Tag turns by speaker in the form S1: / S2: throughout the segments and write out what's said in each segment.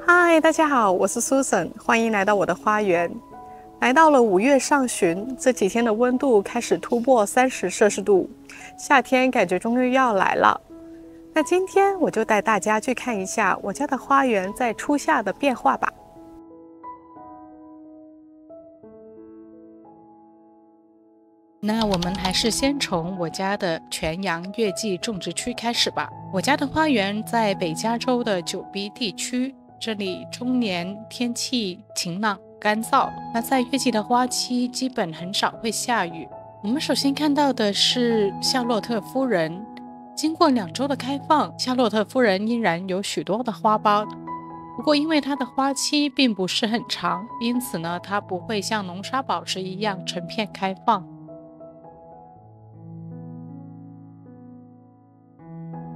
S1: 嗨，大家好，我是 Susan， 欢迎来到我的花园。来到了5月上旬，这几天的温度开始突破30°C，夏天感觉终于要来了。那今天我就带大家去看一下我家的花园在初夏的变化吧。
S2: 那我们还是先从我家的全阳月季种植区开始吧。我家的花园在北加州的9B 地区，这里终年天气晴朗干燥。那在月季的花期基本很少会下雨。我们首先看到的是夏洛特夫人，经过2周的开放，夏洛特夫人依然有许多的花苞。不过因为它的花期并不是很长，因此呢，它不会像龙沙宝石一样成片开放。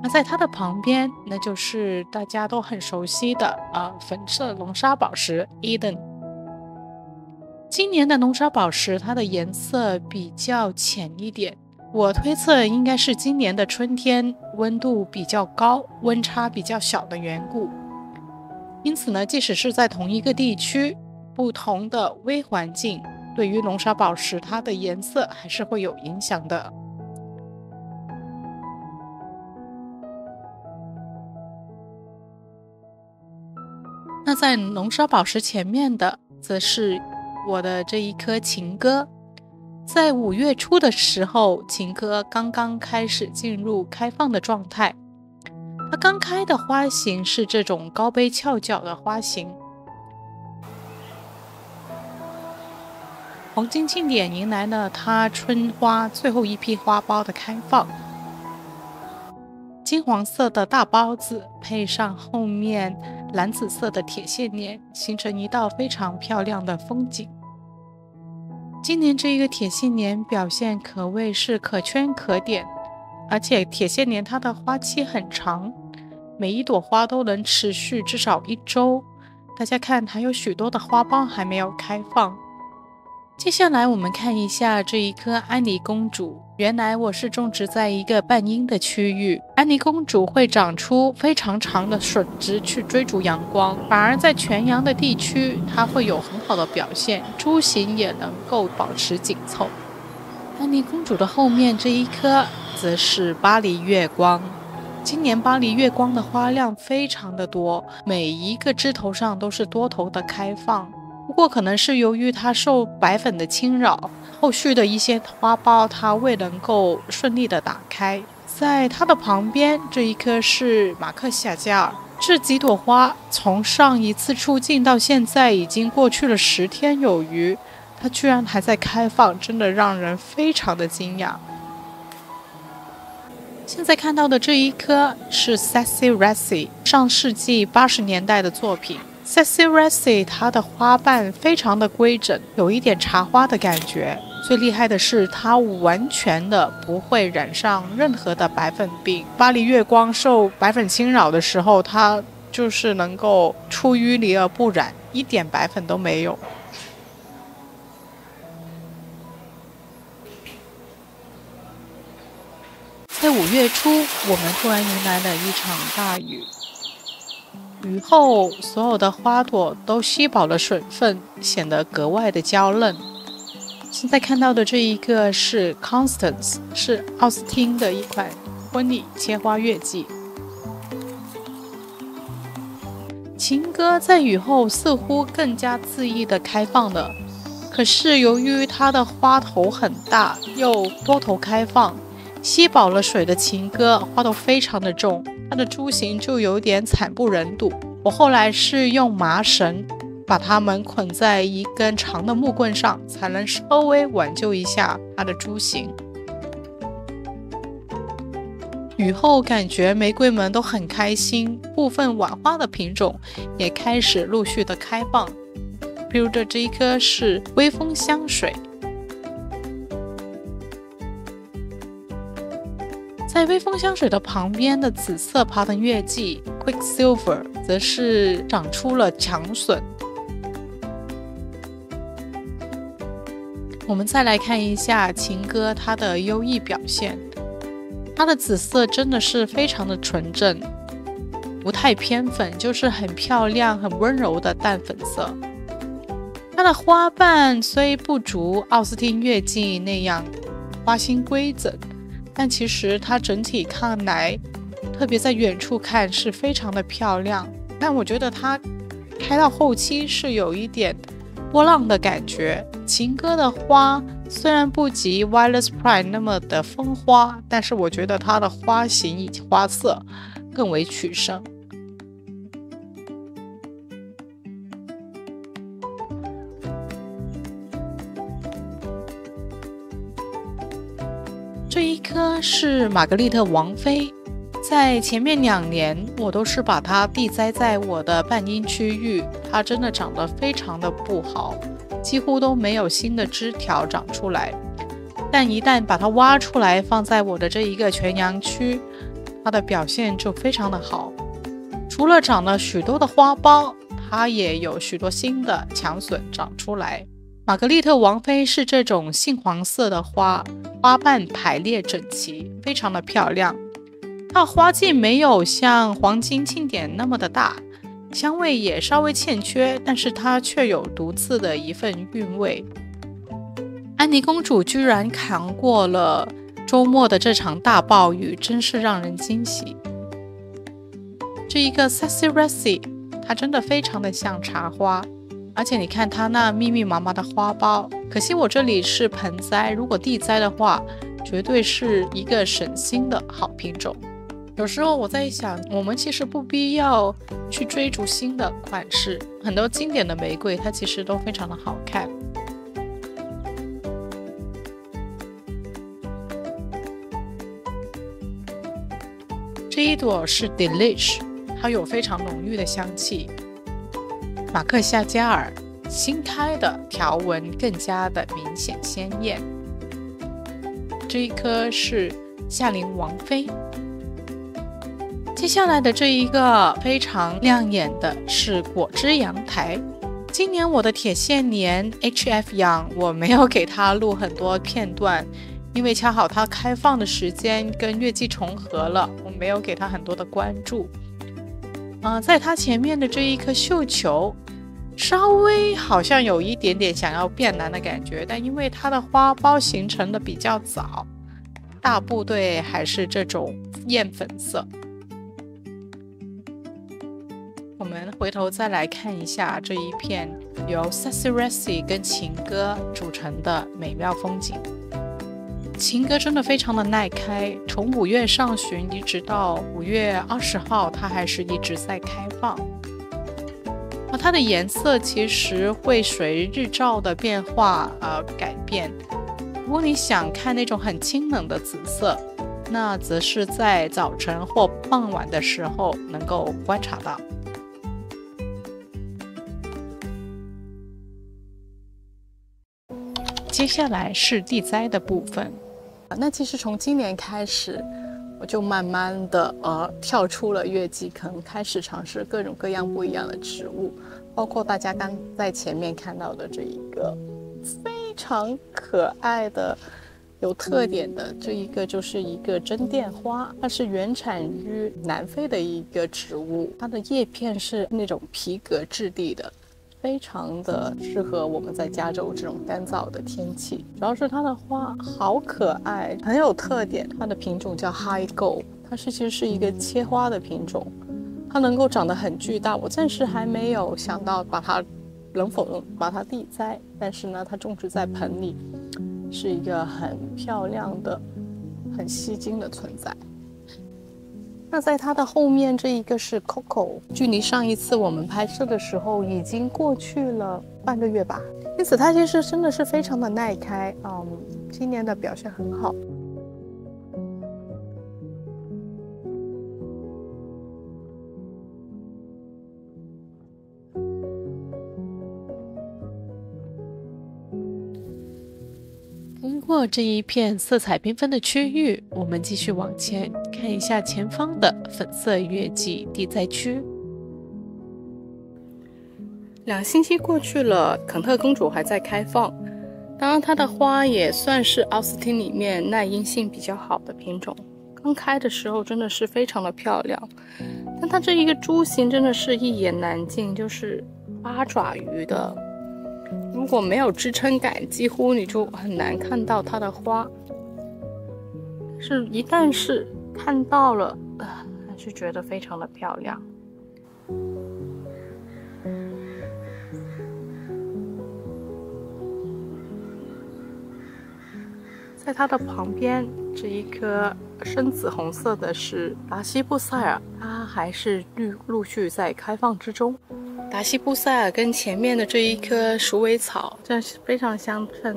S2: 那在它的旁边，那就是大家都很熟悉的粉色龙沙宝石 Eden。 今年的龙沙宝石它的颜色比较浅一点，我推测应该是今年的春天温度比较高，温差比较小的缘故。因此呢，即使是在同一个地区，不同的微环境对于龙沙宝石它的颜色还是会有影响的。那在龙沙宝石前面的则是我的这一颗情歌。在5月初的时候，情歌刚刚开始进入开放的状态。它刚开的花型是这种高杯翘角的花型。黄金庆典迎来了它春花最后一批花苞的开放。金黄色的大苞子配上后面蓝紫色的铁线莲，形成一道非常漂亮的风景。今年这一个铁线莲表现可谓是可圈可点，而且铁线莲它的花期很长，每一朵花都能持续至少1周。大家看，还有许多的花苞还没有开放。接下来我们看一下这一颗安妮公主。原来我是种植在一个半阴的区域，安妮公主会长出非常长的笋枝去追逐阳光，反而在全阳的地区它会有很好的表现，株型也能够保持紧凑。安妮公主的后面这一颗则是巴黎月光。今年巴黎月光的花量非常的多，每一个枝头上都是多头的开放。不过可能是由于它受白粉的侵扰，后续的一些花苞它未能够顺利的打开。在它的旁边这一颗是马克西亚加尔，这几朵花从上一次出镜到现在已经过去了10天有余，它居然还在开放，真的让人非常的惊讶。现在看到的这一颗是 Sassy Racy， 上世纪80年代的作品。Sassy Racy 它的花瓣非常的规整，有一点茶花的感觉。最厉害的是它完全的不会染上任何的白粉病。巴黎月光受白粉侵扰的时候，它就是能够出淤泥而不染，一点白粉都没有。在5月初，我们突然迎来了一场大雨。雨后，所有的花朵都吸饱了水分，显得格外的娇嫩。现在看到的这一个是 Constance， 是奥斯汀的一款婚礼切花月季。情歌在雨后似乎更加恣意的开放了，可是由于它的花头很大，又多头开放，吸饱了水的情歌花头非常的重，它的株型就有点惨不忍睹。我后来是用麻绳把它们捆在一根长的木棍上，才能稍微挽救一下它的株型。雨后感觉玫瑰们都很开心，部分晚花的品种也开始陆续的开放。比如这一颗是微风香水。在微风香水的旁边的紫色爬藤月季 Quicksilver 则是长出了强笋。我们再来看一下情歌它的优异表现，它的紫色真的是非常的纯正，不太偏粉，就是很漂亮很温柔的淡粉色。它的花瓣虽不如奥斯汀月季那样花心规整，但其实它整体看来，特别在远处看是非常的漂亮。但我觉得它开到后期是有一点波浪的感觉。情歌的花虽然不及 Violet Pride 那么的风花，但是我觉得它的花型以及花色更为取胜。这一颗是玛格丽特王妃，在前面2年我都是把它地栽在我的半阴区域，它真的长得非常的不好，几乎都没有新的枝条长出来。但一旦把它挖出来放在我的这一个全阳区，它的表现就非常的好。除了长了许多的花苞，它也有许多新的强笋长出来。玛格丽特王妃是这种杏黄色的花，花瓣排列整齐，非常的漂亮。它的花茎没有像黄金庆典那么的大，香味也稍微欠缺，但是它却有独自的一份韵味。安妮公主居然扛过了周末的这场大暴雨，真是让人惊喜。这一个 Sassy Ressy 它真的非常的像茶花，而且你看它那密密麻麻的花苞，可惜我这里是盆栽，如果地栽的话绝对是一个省心的好品种。有时候我在想，我们其实不必要去追逐新的款式，很多经典的玫瑰它其实都非常的好看。这一朵是 Delish， 它有非常浓郁的香气。马克夏加尔新开的条纹更加的明显鲜艳。这一颗是夏琳王妃。接下来的这一个非常亮眼的是果汁阳台。今年我的铁线莲 HF 杨我没有给它录很多片段，因为恰好它开放的时间跟月季重合了，我没有给它很多的关注。在它前面的这一颗绣球稍微好像有一点点想要变蓝的感觉，但因为它的花苞形成的比较早，大部队还是这种艳粉色。我们回头再来看一下这一片由 Sassy Ressy 跟情歌组成的美妙风景。情歌真的非常的耐开，从5月上旬一直到5月20号，它还是一直在开放。它的颜色其实会随日照的变化改变。如果你想看那种很清冷的紫色，那则是在早晨或傍晚的时候能够观察到。接下来是地栽的部分。
S1: 那其实从今年开始，我就慢慢的跳出了月季坑，开始尝试各种各样不一样的植物，包括大家刚在前面看到的这一个非常可爱的有特点的这一个，就是一个针甸花，它是原产于南非的一个植物，它的叶片是那种皮革质地的，非常的适合我们在加州这种干燥的天气。主要是它的花好可爱，很有特点。它的品种叫 High Gold， 它其实是一个切花的品种，它能够长得很巨大。我暂时还没有想到把它能否把它地栽，但是呢，它种植在盆里是一个很漂亮的、很吸睛的存在。那在它的后面这一个是 Coco， 距离上一次我们拍摄的时候已经过去了半个月吧，因此它其实真的是非常的耐开，今年的表现很好。
S2: 经过这一片色彩缤纷的区域，我们继续往前看一下前方的粉色月季地栽区。
S1: 2星期过去了，肯特公主还在开放，当然它的花也算是奥斯汀里面耐阴性比较好的品种。刚开的时候真的是非常的漂亮，但它这一个株形真的是一眼难尽，就是八爪鱼的，如果没有支撑感，几乎你就很难看到它的花。是一旦是看到了，还是觉得非常的漂亮。在它的旁边，这一颗深紫红色的是达西布塞尔，它还是陆续在开放之中。达西布塞尔跟前面的这一棵鼠尾草真是非常相称。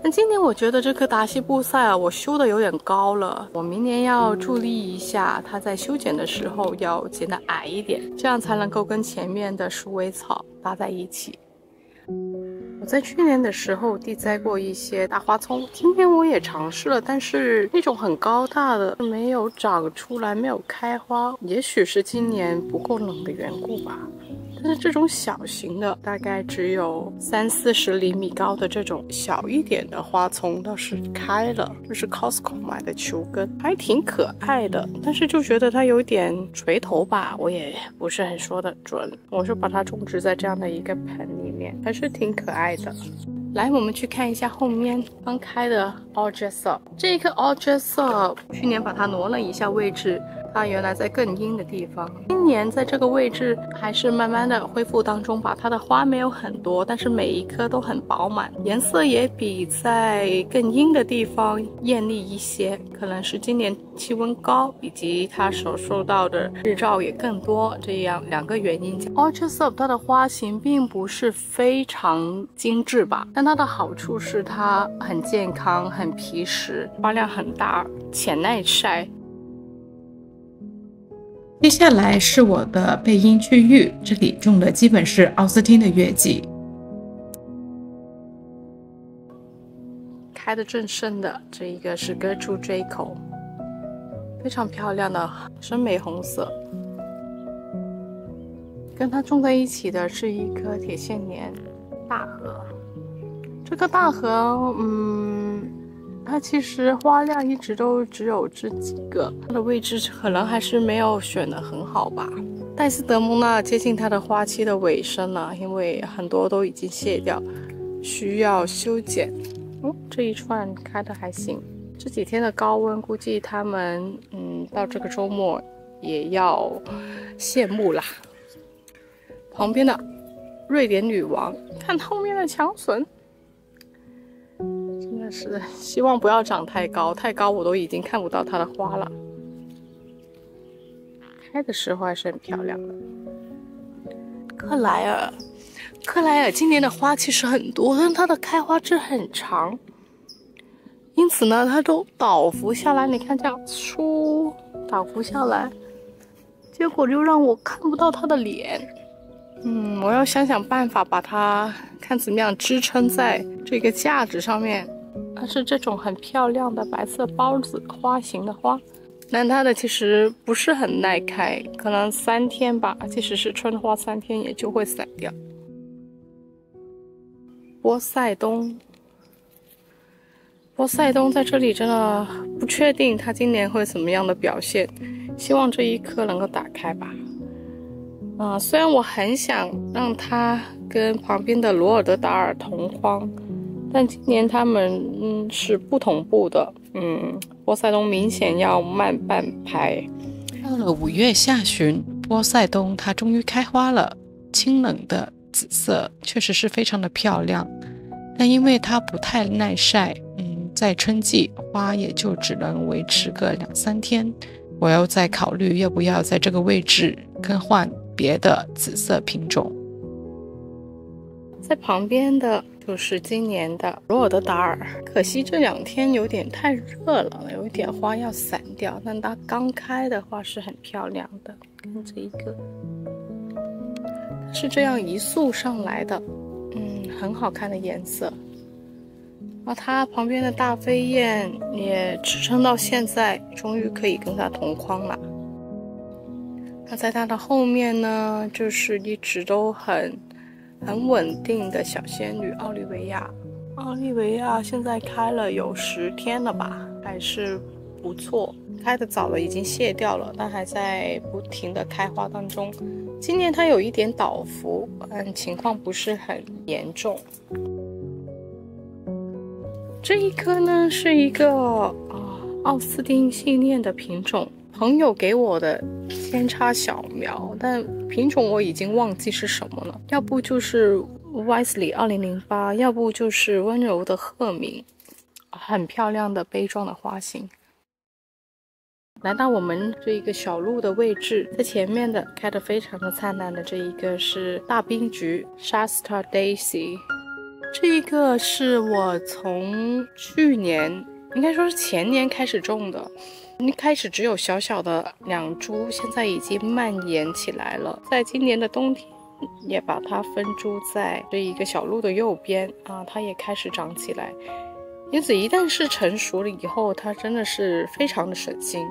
S1: 但今年我觉得这棵达西布塞尔我修的有点高了，我明年要注意一下，它在修剪的时候要剪得矮一点，这样才能够跟前面的鼠尾草搭在一起。我在去年的时候地栽过一些大花葱，今年我也尝试了，但是那种很高大的没有长出来，没有开花，也许是今年不够冷的缘故吧。但是这种小型的大概只有30-40厘米高的这种小一点的花丛倒是开了，这是 Costco 买的球根，还挺可爱的，但是就觉得它有点垂头吧，我也不是很说得准。我是把它种植在这样的一个盆里面，还是挺可爱的。来，我们去看一下后面刚开的 All Dress Up。 这一颗 All Dress Up 去年把它挪了一下位置，它原来在更阴的地方，今年在这个位置还是慢慢的恢复当中吧。它的花没有很多，但是每一颗都很饱满，颜色也比在更阴的地方艳丽一些，可能是今年气温高，以及它所受到的日照也更多，这样两个原因。All Dress Up 它的花型并不是非常精致吧，但它的好处是它很健康，很皮实，花量很大，且耐晒。
S2: 接下来是我的背阴区域，这里种的基本是奥斯汀的月季。
S1: 开的正盛的这一个是歌珠 Draco， 非常漂亮的深玫红色。跟它种在一起的是一颗铁线莲大荷，这颗大荷它其实花量一直都只有这几个，它的位置可能还是没有选得很好吧。戴斯德蒙纳接近它的花期的尾声了，因为很多都已经谢掉，需要修剪。这一串开的还行，这几天的高温估计它们到这个周末也要谢幕啦。旁边的瑞典女王，看后面的强笋，真的是希望不要长太高，太高我都已经看不到它的花了。开的时候还是很漂亮的。克莱尔今年的花其实很多，但它的开花枝很长，因此呢它都倒伏下来，你看这样唰倒伏下来，结果就让我看不到它的脸。我要想想办法把它看怎么样支撑在这个架子上面。它是这种很漂亮的白色包子花型的花，但它的其实不是很耐开，可能3天吧，即使是春花3天也就会散掉。波塞冬在这里真的不确定它今年会怎么样的表现，希望这一颗能够打开吧。虽然我很想让它跟旁边的罗尔德达尔同荒，但今年它们是不同步的。波塞冬明显要慢半拍。
S2: 到了5月下旬，波塞冬它终于开花了，清冷的紫色确实是非常的漂亮，但因为它不太耐晒，在春季花也就只能维持个2-3天。我要再考虑要不要在这个位置更换别的紫色品种。
S1: 在旁边的就是今年的罗尔德达尔，可惜这2天有点太热了，有一点花要散掉，但它刚开的话是很漂亮的。看这一个，它是这样一束上来的，很好看的颜色。它旁边的大飞燕也支撑到现在，终于可以跟它同框了。那在它的后面呢，就是一直都很稳定的小仙女奥利维亚。奥利维亚现在开了有10天了吧，还是不错，开的早了已经谢掉了，但还在不停的开花当中。今年它有一点倒伏，情况不是很严重。这一颗呢是一个奥斯汀系列的品种，朋友给我的扦插小苗，但品种我已经忘记是什么了，要不就是 Wesley 2008，要不就是温柔的鹤鸣，很漂亮的杯状的花型。来到我们这一个小路的位置，在前面的开得非常的灿烂的这一个是大冰菊 Shasta Daisy， 这一个是我从去年应该说是前年开始种的，一开始只有小小的2株，现在已经蔓延起来了。在今年的冬天也把它分株在这一个小路的右边它也开始长起来。因此一旦是成熟了以后，它真的是非常的省心。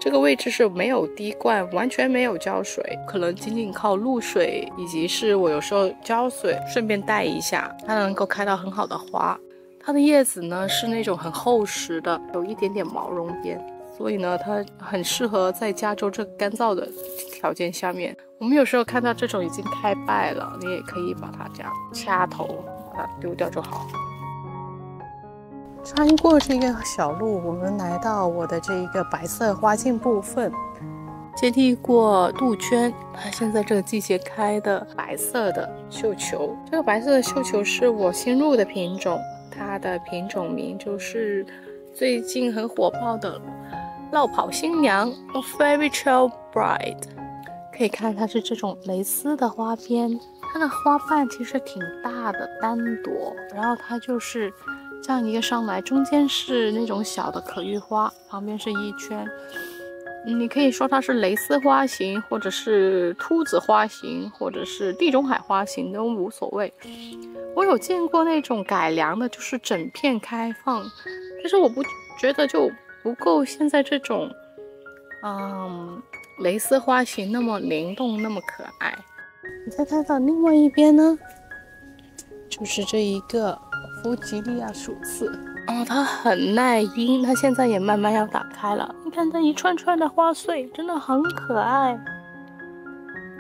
S1: 这个位置是没有滴灌，完全没有浇水，可能仅仅靠露水，以及是我有时候浇水顺便带一下，它能够开到很好的花。它的叶子呢是那种很厚实的，有一点点毛绒边，所以呢它很适合在加州这个干燥的条件下面。我们有时候看到这种已经开败了，你也可以把它这样掐头把它丢掉就好。穿过这个小路，我们来到我的这一个白色花茎部分，接替过杜鹃，它现在这个季节开的白色的绣球。这个白色的绣球是我新入的品种，它的品种名就是最近很火爆的绕跑新娘 A Fairy Tale Bride。 可以看它是这种蕾丝的花边，它的花瓣其实挺大的单朵，然后它就是这样一个上来，中间是那种小的可玉花，旁边是一圈。你可以说它是蕾丝花型，或者是秃子花型，或者是地中海花型都无所谓。我有见过那种改良的，就是整片开放，但是我不觉得就不够现在这种蕾丝花型那么灵动，那么可爱。你再看到另外一边呢，就是这一个弗吉利亚属刺它很耐阴，它现在也慢慢要打开了。你看它一串串的花穗，真的很可爱。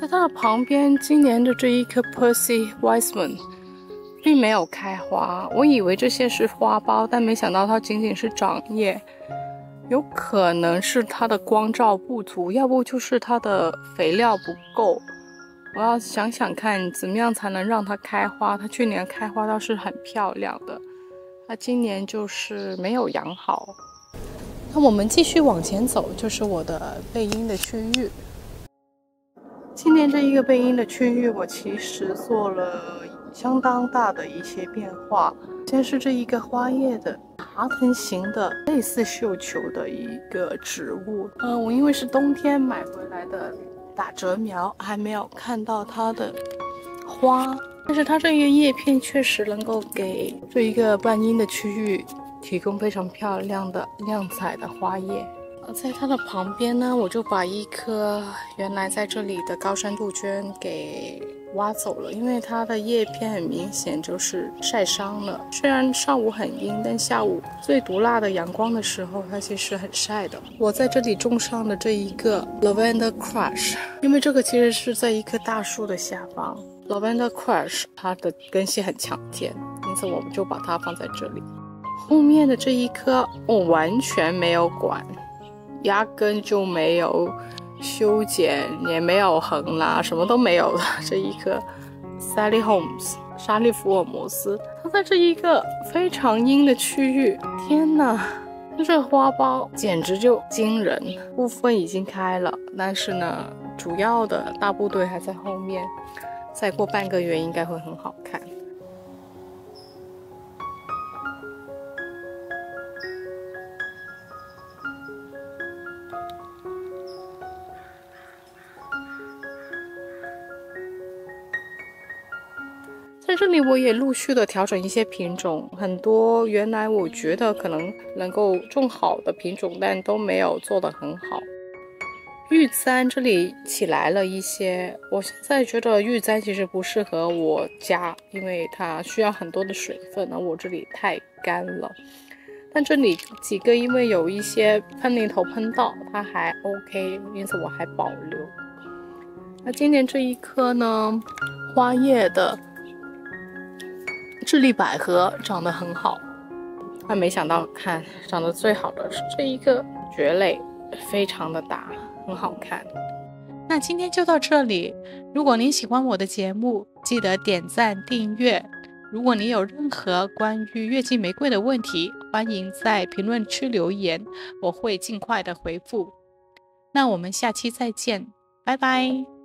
S1: 在它的旁边，今年的这一颗 Percy Wiseman 并没有开花，我以为这些是花苞，但没想到它仅仅是长叶。有可能是它的光照不足，要不就是它的肥料不够。我要想想看怎么样才能让它开花。它去年开花倒是很漂亮的，它今年就是没有养好。那我们继续往前走，就是我的背阴的区域。今年这一个背阴的区域，我其实做了相当大的一些变化。先是这一个花叶的爬藤型的类似绣球的一个植物，我因为是冬天买回来的打折苗，还没有看到它的花，但是它这一个叶片确实能够给这一个半阴的区域提供非常漂亮的亮彩的花叶。在它的旁边呢，我就把一颗原来在这里的高山杜鹃给挖走了，因为它的叶片很明显就是晒伤了。虽然上午很阴，但下午最毒辣的阳光的时候，它其实很晒的。我在这里种上的这一个 Lavender Crush， 因为这个其实是在一棵大树的下方。Lavender Crush 它的根系很强健，因此我们就把它放在这里。后面的这一棵我完全没有管，压根就没有修剪，也没有横拉，什么都没有的。这一颗 Sally Holmes 莎莉福尔摩斯，它在这一个非常阴的区域，天哪，这花苞简直就惊人。部分已经开了，但是呢，主要的大部队还在后面，再过半个月应该会很好看。在这里我也陆续的调整一些品种，很多原来我觉得可能能够种好的品种，但都没有做得很好。玉簪这里起来了一些，我现在觉得玉簪其实不适合我家，因为它需要很多的水分，而我这里太干了。但这里几个因为有一些喷淋头喷到，它还 OK， 因此我还保留。那今年这一颗呢，花叶的智利百合长得很好，但没想到看长得最好的是这一个蕨类，非常的大，很好看。
S2: 那今天就到这里，如果您喜欢我的节目，记得点赞订阅。如果您有任何关于月季玫瑰的问题，欢迎在评论区留言，我会尽快的回复。那我们下期再见，拜拜。